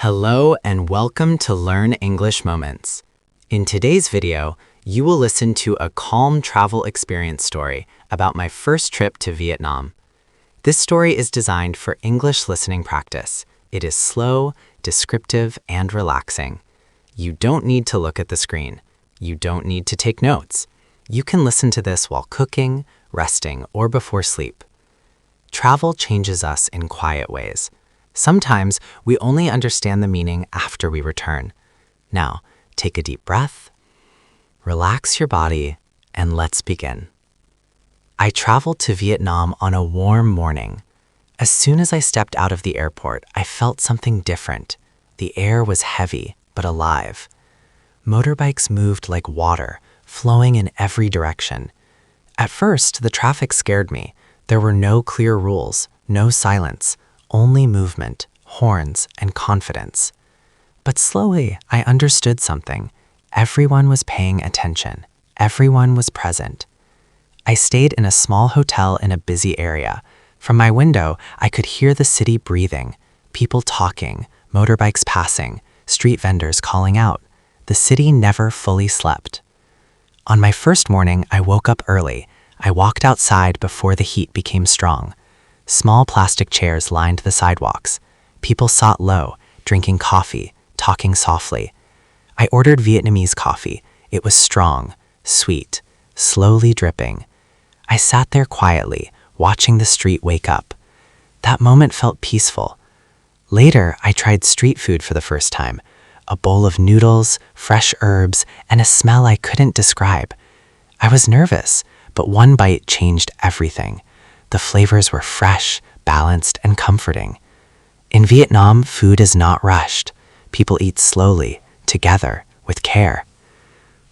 Hello and welcome to Learn English Moments. In today's video, you will listen to a calm travel experience story about my first trip to Vietnam. This story is designed for English listening practice. It is slow, descriptive, and relaxing. You don't need to look at the screen. You don't need to take notes. You can listen to this while cooking, resting, or before sleep. Travel changes us in quiet ways. Sometimes we only understand the meaning after we return. Now, take a deep breath, relax your body, and let's begin. I traveled to Vietnam on a warm morning. As soon as I stepped out of the airport, I felt something different. The air was heavy, but alive. Motorbikes moved like water, flowing in every direction. At first, the traffic scared me. There were no clear rules, no silence. Only movement, horns, and confidence. But slowly, I understood something. Everyone was paying attention. Everyone was present. I stayed in a small hotel in a busy area. From my window, I could hear the city breathing, people talking, motorbikes passing, street vendors calling out. The city never fully slept. On my first morning, I woke up early. I walked outside before the heat became strong. Small plastic chairs lined the sidewalks. People sat low, drinking coffee, talking softly. I ordered Vietnamese coffee. It was strong, sweet, slowly dripping. I sat there quietly, watching the street wake up. That moment felt peaceful. Later, I tried street food for the first time. A bowl of noodles, fresh herbs, and a smell I couldn't describe. I was nervous, but one bite changed everything. The flavors were fresh, balanced, and comforting. In Vietnam, food is not rushed. People eat slowly, together, with care.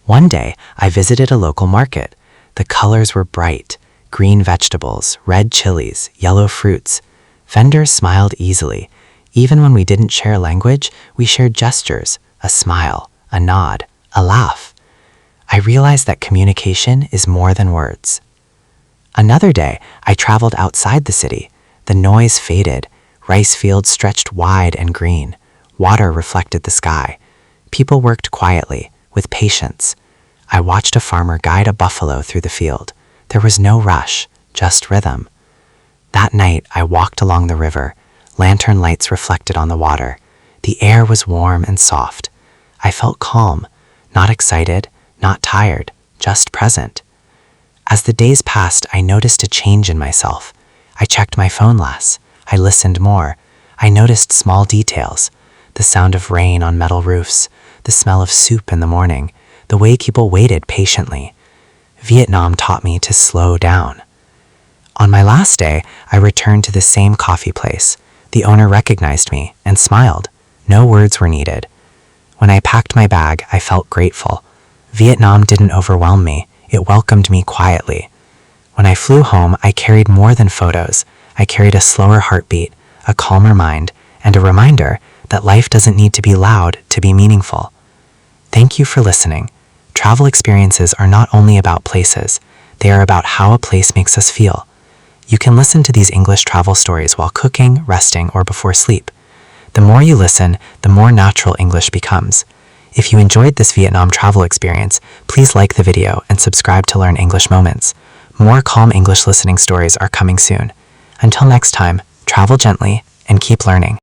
One day, I visited a local market. The colors were bright: green vegetables, red chilies, yellow fruits. Vendors smiled easily. Even when we didn't share language, we shared gestures, a smile, a nod, a laugh. I realized that communication is more than words. Another day, I traveled outside the city. The noise faded. Rice fields stretched wide and green. Water reflected the sky. People worked quietly, with patience. I watched a farmer guide a buffalo through the field. There was no rush, just rhythm. That night, I walked along the river. Lantern lights reflected on the water. The air was warm and soft. I felt calm, not excited, not tired, just present. As the days passed, I noticed a change in myself. I checked my phone less. I listened more. I noticed small details: the sound of rain on metal roofs, the smell of soup in the morning, the way people waited patiently. Vietnam taught me to slow down. On my last day, I returned to the same coffee place. The owner recognized me and smiled. No words were needed. When I packed my bag, I felt grateful. Vietnam didn't overwhelm me. It welcomed me quietly. When I flew home, I carried more than photos. I carried a slower heartbeat, a calmer mind, and a reminder that life doesn't need to be loud to be meaningful. Thank you for listening. Travel experiences are not only about places, they are about how a place makes us feel. You can listen to these English travel stories while cooking, resting, or before sleep. The more you listen, the more natural English becomes. If you enjoyed this Vietnam travel experience, please like the video and subscribe to Learn English Moments. More calm English listening stories are coming soon. Until next time, travel gently and keep learning.